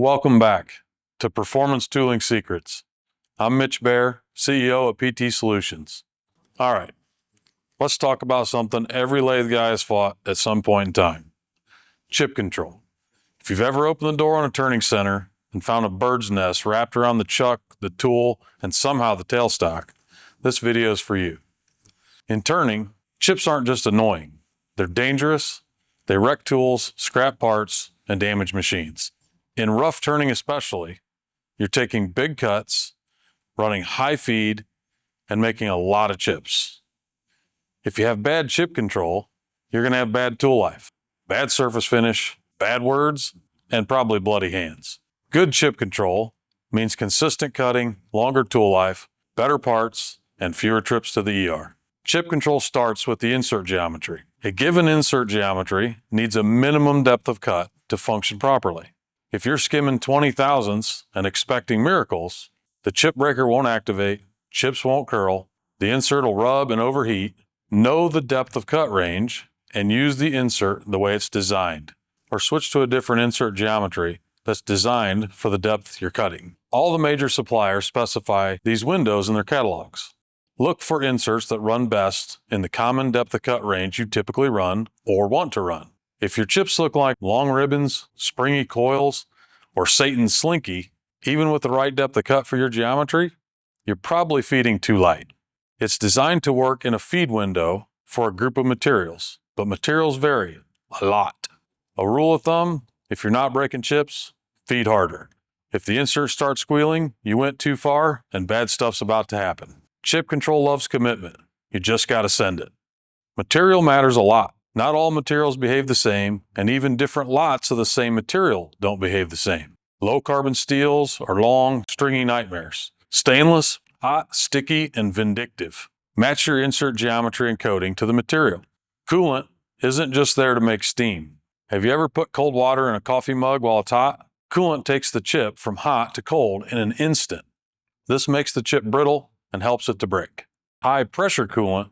Welcome back to Performance Tooling Secrets. I'm Mitch Bair, CEO of PT Solutions. All right, let's talk about something every lathe guy has fought at some point in time: chip control. If you've ever opened the door on a turning center and found a bird's nest wrapped around the chuck, the tool, and somehow the tailstock, this video is for you. In turning, chips aren't just annoying. They're dangerous. They wreck tools, scrap parts, and damage machines. In rough turning especially, you're taking big cuts, running high feed, and making a lot of chips. If you have bad chip control, you're going to have bad tool life, bad surface finish, bad words, and probably bloody hands. Good chip control means consistent cutting, longer tool life, better parts, and fewer trips to the ER. Chip control starts with the insert geometry. A given insert geometry needs a minimum depth of cut to function properly. If you're skimming 20 thousandths and expecting miracles, the chip breaker won't activate, chips won't curl, the insert will rub and overheat. Know the depth of cut range and use the insert the way it's designed, or switch to a different insert geometry that's designed for the depth you're cutting. All the major suppliers specify these windows in their catalogs. Look for inserts that run best in the common depth of cut range you typically run or want to run. If your chips look like long ribbons, springy coils, or Satan's slinky, even with the right depth of cut for your geometry, you're probably feeding too light. It's designed to work in a feed window for a group of materials, but materials vary a lot. A rule of thumb: if you're not breaking chips, feed harder. If the insert starts squealing, you went too far and bad stuff's about to happen. Chip control loves commitment. You just got to send it. Material matters a lot. Not all materials behave the same, and even different lots of the same material don't behave the same. Low carbon steels are long, stringy nightmares. Stainless, hot, sticky, and vindictive. Match your insert geometry and coating to the material. Coolant isn't just there to make steam. Have you ever put cold water in a coffee mug while it's hot? Coolant takes the chip from hot to cold in an instant. This makes the chip brittle and helps it to break. High pressure coolant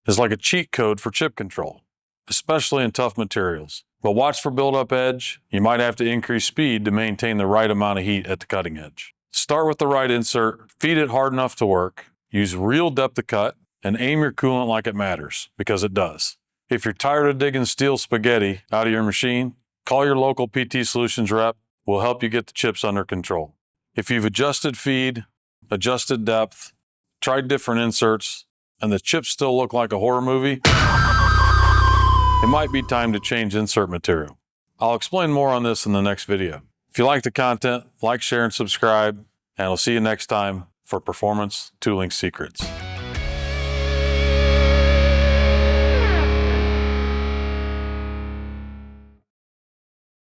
is like a cheat code for chip control, especially in tough materials. But watch for build-up edge. You might have to increase speed to maintain the right amount of heat at the cutting edge. Start with the right insert, feed it hard enough to work, use real depth of cut, and aim your coolant like it matters, because it does. If you're tired of digging steel spaghetti out of your machine, call your local PT Solutions rep. We'll help you get the chips under control. If you've adjusted feed, adjusted depth, tried different inserts, and the chips still look like a horror movie, it might be time to change insert material. I'll explain more on this in the next video. If you like the content, like, share, and subscribe, and I'll see you next time for Performance Tooling Secrets.